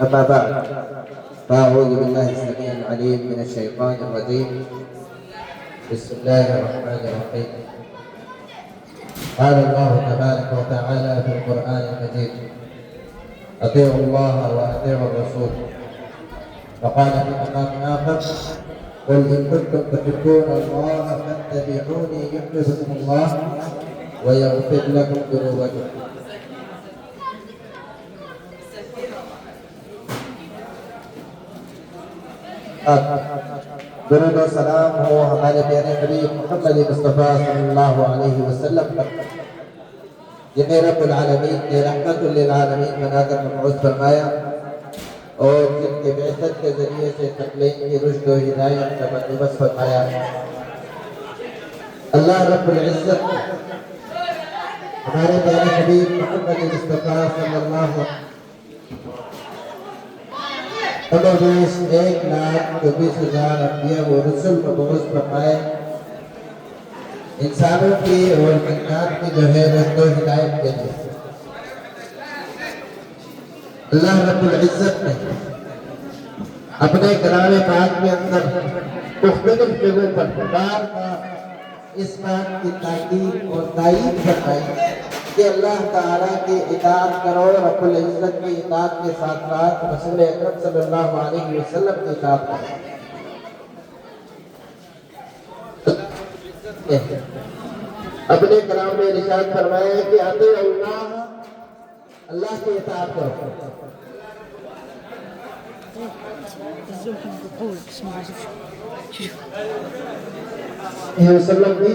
أما بعد فأعوذ بالله السميع العليم من الشيطان الرجيم. بسم الله الرحمن الرحيم. قال الله تبارك وتعالى في القرآن المجيد: أطيعوا الله وأطيعوا الرسول. وقال في مقام آخر: قل إن كنتم تحبون الله فاتبعوني يحببكم الله ويغفر لكم ذنوبكم. درود و سلام ہو ہمارے پیارے حبیب محمد مصطفیٰ صلی اللہ علیہ وسلم پر، جنہیں رب العالمین نے رحمت للعالمین بنا کر مبعوث فرمایا اور جن کے بعثت کے ذریعے سے تقلیم کی رشد و ہدایت کا بندوبست فرمایا۔ اللہ رب العزت ہمارے پیارے حبیب محمد مصطفیٰ صلی اللہ علیہ وسلم 1,24,000 انبیاء و رسول مبعوث فرمائے، انسانوں کی اور کائنات کی جو ہے رشد و ہدایت کے لیے۔ اللہ رب العزت نے اپنے کلام پاک کے اندر مختلف جگہوں پر بار بار اس بات کی تاکید اور تائید فرمائی کہ اللہ تعالیٰ کی اطاعت کرو، رب العزت کی اطاعت کے ساتھ ساتھ رسول اکرم صلی اللہ علیہ وسلم کی اطاعت کرو۔ اپنے کلام میں ارشاد فرمایا کہ اطیعوا اللہ، اللہ کی اطاعت کرو، وسلم کی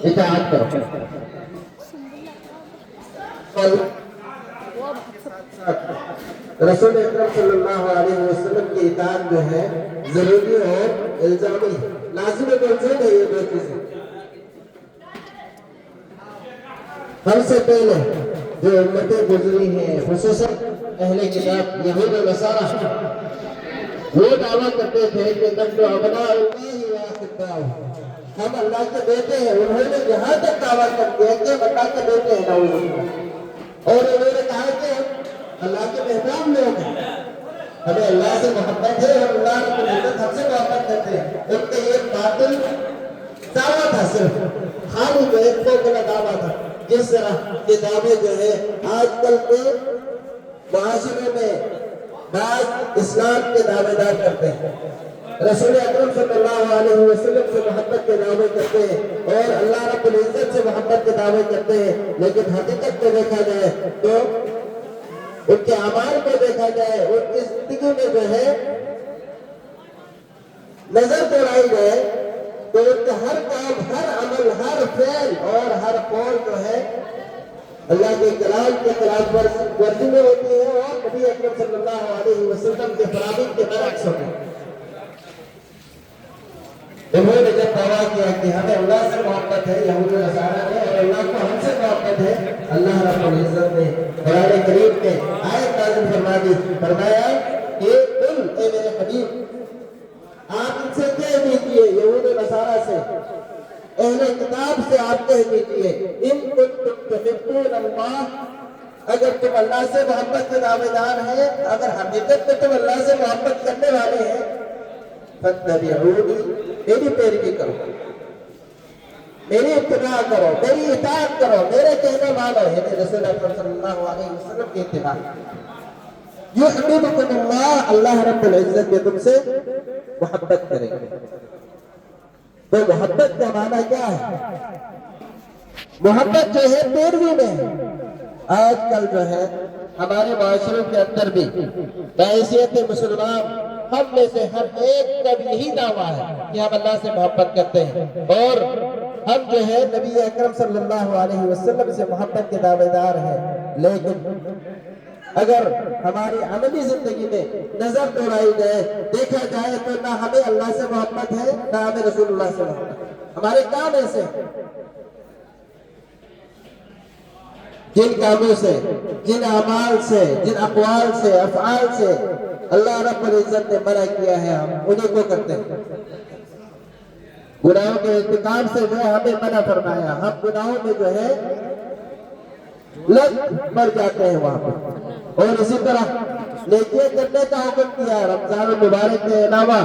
اطاعت کرو۔ رسول اکرم صلی اللہ علیہ وسلم کی اطاعت جو ہے ضروری اور الزامی لازم منصوب ہے۔ یہ دو چیزیں ہم سے پہلے جو امتیں گزری ہیں، خصوصاً اہل کتاب یہود و نصارہ، وہ دعویٰ کرتے تھے کہ نحن ابناء اللہ و احباؤہ، ہم اللہ کے بیٹے ہیں۔ انہوں نے یہاں تک دعویٰ کر دیا کہ ہم اللہ کے بیٹے ہیں، نعوذ باللہ، اور انہوں نے کہا کہ ہم اللہ کے محبوب لوگ ہیں، ہمیں اللہ سے محبت ہے اور اللہ رب العزت ہم سے محبت کرتے ہیں۔ ان کا یہ باطل دعویٰ تھا، صرف خالی جو ایک کھوکھلا دعویٰ تھا، جس طرح کے دعوے جو ہے آج کل کے معاشرے میں بعض اسلام کے دعوے دار کرتے ہیں، رسول اکرم صلی اللہ علیہ وسلم سے محبت کے دعوے کرتے ہیں اور اللہ رب العزت سے محبت کے دعوے کرتے ہیں، لیکن حقیقت کو دیکھا جائے تو ان کے اعمال کو دیکھا جائے، ان کی زندگی میں جو ہے نظر دوڑائی جائے تو ان کا ہر کام، ہر عمل، ہر فعل اور ہر قول جو ہے اللہ کے کلام کے خلاف ورزی میں ہوتی ہے اور نبی اکرم صلی اللہ علیہ وسلم کے فرامین کے برعکس ہوتی ہے۔ انہوں نے جب دعویٰ کیا کہ ہمیں اللہ سے محبت ہے، یہود و نصارہ نے، اور اللہ کو ہم سے محبت ہے، اللہ رب العزت نے قرآن کریم میں آیت نازل فرما دی، فرمایا کہ قل، اے میرے حبیب، آپ ان سے کہہ دیجئے، یہود و نصارہ سے، اہل کتاب سے آپ کہہ دیجئے، ان کنتم تحبون اللہ، اگر تم اللہ سے محبت کے دعوے دار ہیں، اگر حقیقت میں تم اللہ سے محبت کرنے والے ہیں، فاتبعونی، میری پیروی کرو، میری اتباع کرو، میری اطاعت کرو، میرے کہنے مانو، یعنی رسول اکرم صلی اللہ علیہ وسلم کی اتباع۔ یحببکم اللہ، اللہ رب العزت کے تم سے محبت کریں گے۔ تو محبت کا معنی کیا ہے؟ محبت جو ہے پیروی میں ہے۔ آج کل جو ہے ہمارے معاشروں کے اندر بھی بحیثیت مسلمان ہم میں سے ہر ایک کا بھی یہی دعویٰ ہے کہ ہم اللہ سے محبت کرتے ہیں اور ہم جو ہے نبی اکرم صلی اللہ علیہ وسلم سے محبت کے دعوے دار ہیں، لیکن اگر ہماری عملی زندگی میں نظر دوڑائی جائے، دیکھا جائے تو نہ ہمیں اللہ سے محبت ہے، نہ ہمیں رسول اللہ سے محبت ہے۔ ہمارے کام ایسے جن کاموں سے، جن اعمال سے، جن اقوال سے، افعال سے اللہ رب العزت نے منع کیا ہے، ہم انہیں کو کرتے ہیں۔ گناہوں کے ارتکاب سے جو ہے ہمیں منع فرمایا، ہم گناہوں میں جو ہے لگ مر جاتے ہیں وہاں پر۔ اور اسی طرح نیکیاں کرنے کا حکم کیا رمضان المبارک کے علاوہ۔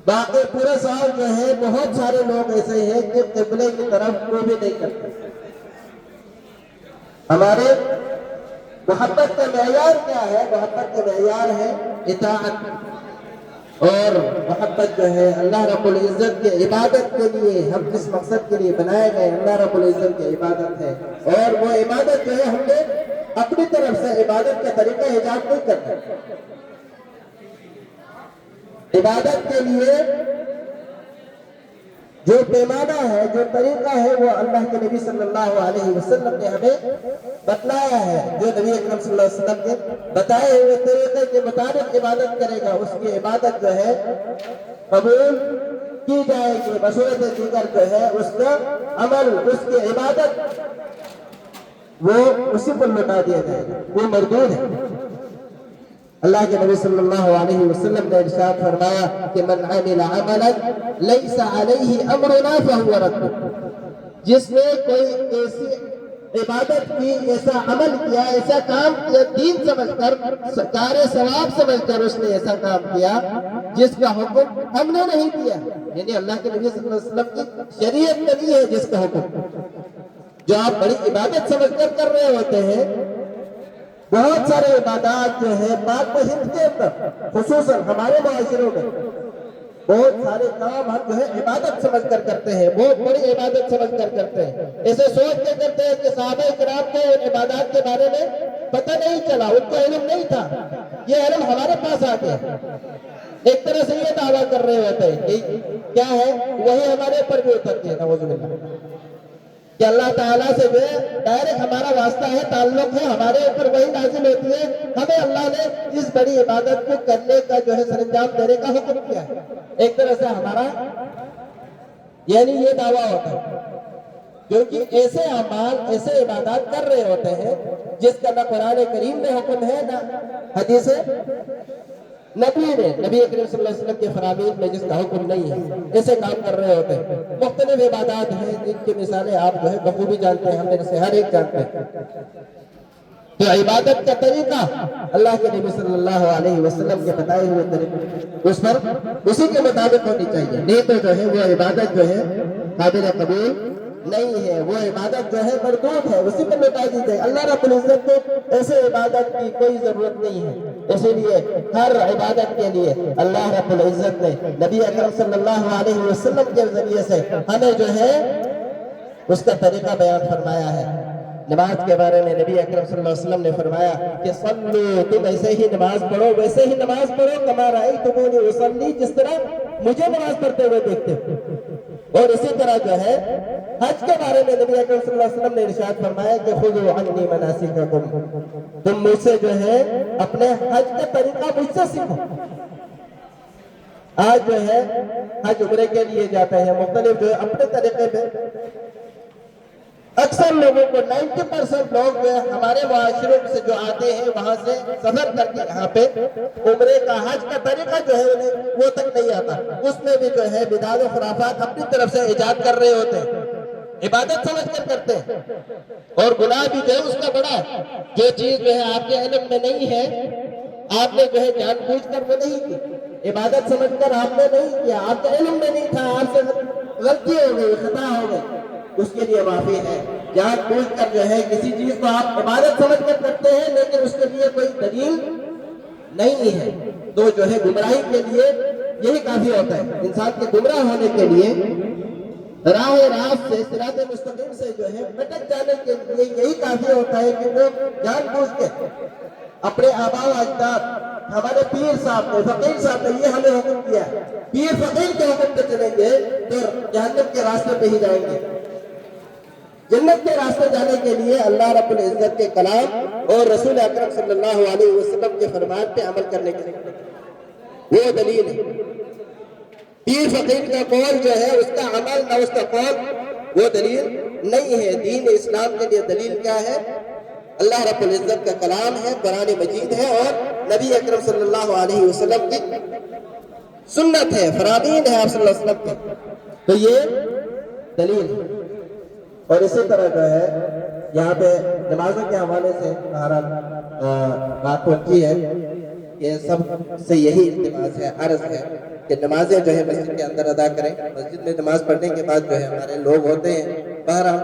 باقی پورے سال جو ہے بہت سارے لوگ ایسے ہیں کہ قبلے کی طرف کو بھی نہیں کرتے۔ ہمارے محبت کا معیار کیا ہے؟ محبت کا معیار ہے اطاعت، اور محبت جو ہے اللہ رب العزت کی عبادت کے لیے، ہم جس مقصد کے لیے بنائے گئے اللہ رب العزت کی عبادت ہے، اور وہ عبادت جو ہے ہم نے اپنی طرف سے عبادت کا طریقہ ایجاد نہیں کرنا۔ عبادت کے لیے جو پیمانہ ہے، جو طریقہ ہے، وہ اللہ کے نبی صلی اللہ علیہ وسلم نے ہمیں بتلایا ہے۔ جو نبی اکرم صلی اللہ علیہ وسلم کے بتائے ہوئے طریقے کے مطابق عبادت کرے گا، اس کی عبادت جو ہے قبول کی جائے گی۔ بصورت دیگر جو ہے اس کا عمل، اس کی عبادت وہ اسی پر لوٹا دیا جائے گا، وہ مردود ہے۔ اللہ کے نبی صلی اللہ علیہ وسلم نے ارشاد فرمایا کہ من عمل عملا لیس علیہ امرنا فہو رد۔ جس نے کوئی ایسی عبادت کی، ایسا عمل کیا، ایسا کام کیا دین سمجھ کر، کار ثواب سمجھ کر اس نے ایسا کام کیا جس کا حکم ہم نے نہیں دیا، یعنی اللہ کے نبی صلی اللہ علیہ وسلم کی شریعت میں نہیں ہے جس کا حکم، جو آپ بڑی عبادت سمجھ کر رہے ہوتے ہیں۔ بہت سارے عبادات جو ہے پاک و ہند کے اندر، خصوصاً ہمارے معاشروں میں بہت سارے کام ہم جو ہے عبادت سمجھ کر کرتے ہیں، بہت بڑی عبادت سمجھ کر کرتے ہیں، ایسے سوچ کے کرتے ہیں کہ صحابہ کرام کو ان عبادات کے بارے میں پتہ نہیں چلا، ان کو علم نہیں تھا، یہ علم ہمارے پاس آ گیا۔ ایک طرح سے یہ دعویٰ کر رہے ہوتے ہیں کہ کیا ہے، وہی ہمارے اوپر بھی اترتی ہے، نعوذ باللہ، کہ اللہ تعالیٰ سے جو ہے ڈائریکٹ ہمارا واسطہ ہے، تعلق ہے، ہمارے اوپر وہی نازل ہوتی ہے، ہمیں اللہ نے اس بڑی عبادت کو کرنے کا جو ہے سر انجام دینے کا حکم کیا ہے۔ ایک طرح سے ہمارا یعنی یہ دعویٰ ہوتا ہے، کیونکہ ایسے اعمال، ایسے عبادات کر رہے ہوتے ہیں جس کا نہ قرآن کریم میں حکم ہے، نہ حدیث نبی نے، نبی اکرم صلی اللہ علیہ وسلم کے فرامین میں جس کا حکم نہیں ہے، ایسے کام کر رہے ہوتے ہیں۔ مختلف عبادات ہیں جن کی مثالیں آپ جو ہے بخوبی جانتے ہیں، ہم میں سے ہر ایک جانتے ہیں۔ تو عبادت کا طریقہ اللہ کے نبی صلی اللہ علیہ وسلم کے بتائے ہوئے طریقے اس پر اسی کے مطابق ہونی چاہیے، نہیں تو جو ہے وہ عبادت جو ہے قابل قبول نہیں ہے، وہ عبادت جو ہے مردود ہے، اسی پر لوٹا دی جائے۔ اللہ رب العزت کو ایسے عبادت کی کوئی ضرورت نہیں ہے، اسی لیے ہر عبادت کے لیے اللہ رب العزت نے نبی اکرم صلی اللہ علیہ وسلم کے ذریعے سے ہمیں جو ہے اس کا طریقہ بیان فرمایا ہے۔ نماز کے بارے میں نبی اکرم صلی اللہ علیہ وسلم نے فرمایا کہ صلو، تم ایسے ہی نماز پڑھو، ویسے ہی نماز پڑھو، کما رأیتمونی اصلی، جس طرح مجھے نماز پڑھتے ہوئے دیکھتے ہو۔ اور اسی طرح جو ہے حج کے بارے میں نبی اکرم صلی اللہ علیہ وسلم نے ارشاد فرمایا کہ خذوا عنی مناسککم، تم مجھ سے جو ہے اپنے حج کا طریقہ مجھ سے سیکھو۔ آج جو ہے حج عمرے کے لیے جاتے ہیں، مختلف جو ہے اپنے طریقے پہ، اکثر لوگوں کو 90% لوگ جو ہے ہمارے معاشروں سے جو آتے ہیں وہاں سے سفر کر کے یہاں پہ عمرے کا، حج کا طریقہ جو ہے انہیں وہ تک نہیں آتا، اس میں بھی جو ہے بدعات و خرافات اپنی طرف سے ایجاد کر رہے ہوتے ہیں، عبادت سمجھ کر کرتے ہیں، اور گناہ بھی جو ہے اس کا بڑا ہے۔ جو چیز جو ہے آپ کے علم میں نہیں ہے، آپ نے جو ہے جان بوجھ کر وہ نہیں کی، عبادت سمجھ کر آپ نے نہیں کیا، آپ کے علم میں نہیں تھا، آپ سے غلطی ہو گئی، خطا ہو گئی، اس کے لیے معافی ہے۔ جان بوجھ کر جو ہے کسی چیز کو آپ عبادت سمجھ کر کرتے ہیں لیکن اس کے لیے کوئی دلیل نہیں ہے، تو جو ہے گمراہی کے لیے یہی کافی ہوتا ہے، انسان کے گمراہ ہونے کے لیے، راہ راست سے، صراط مستقیم سے جو ہے بھٹک جانے کے لیے یہی کافی ہوتا ہے کہ وہ جان بوجھ کے اپنے آباء و اجداد، ہمارے پیر صاحب نے، فقیر صاحب نے یہ ہمیں حکم کیا، پیر فقیر کے حکم پہ چلیں گے تو جہنم کے راستے پہ ہی جائیں گے۔ جنت کے راستے جانے کے لیے اللہ رب العزت کے کلام اور رسول اکرم صلی اللہ علیہ وسلم کے فرمان پہ عمل کرنے کے لیے وہ دلیل ہے۔ پیر فقیر کا قول جو ہے اس کا عمل نہ اس کا قول وہ دلیل نہیں ہے۔ دین اسلام کے لیے دلیل کیا ہے؟ اللہ رب العزت کا کلام ہے، قرآن مجید ہے، اور نبی اکرم صلی اللہ علیہ وسلم کی سنت ہے، فرامین ہے آپ صلی اللہ علیہ وسلم کے، تو یہ دلیل ہے۔ اور اسی طرح جو ہے یہاں پہ نمازوں کے حوالے سے بہرحال بات ہوتی ہے کہ سب سے یہی التماس ہے، عرض ہے کہ نمازیں جو ہے مسجد کے اندر ادا کریں. مسجد میں نماز پڑھنے کے بعد جو ہے ہمارے لوگ ہوتے ہیں، بہرحال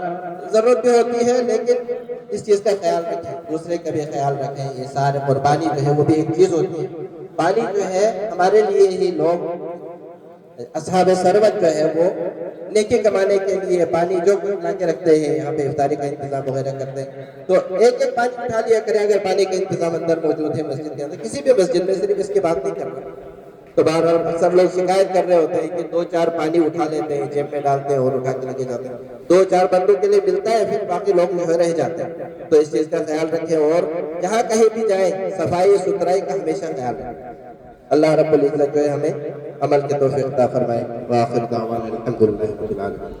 ضرورت بھی ہوتی ہے لیکن اس چیز کا خیال رکھیں، دوسرے کا بھی خیال رکھیں. یہ سارے قربانی جو ہے وہ بھی ایک چیز ہوتی ہے. پانی جو ہے ہمارے لیے ہی لوگ اصحاب ثروت جو ہے وہ نیکی کمانے کے لیے پانی جو لا کے رکھتے ہیں، یہاں پہ افطاری کا انتظام وغیرہ کرتے ہیں، تو ایک ایک پانی اٹھا لیا کریں. اگر پانی کا انتظام اندر موجود ہے مسجد کے اندر، کسی بھی مسجد میں، صرف اس کی بات نہیں کر رہا. تو بہرحال اکثر لوگ شکایت کر رہے ہوتے ہیں کہ 2-4 پانی اٹھا لیتے ہیں، جیب میں ڈالتے ہیں اور اٹھا کے لے جاتے ہیں. 2-4 بندوں کے لیے ملتا ہے، پھر باقی لوگ جو ہے رہ جاتے ہیں. تو اس چیز کا خیال رکھیں اور جہاں کہیں بھی جائیں صفائی ستھرائی کا ہمیشہ خیال رکھیں. اللہ رب العزت جو ہے ہمیں عمل کے توفیق عطا فرمائے. وآخر دعوانا الحمدللہ رب العالمین.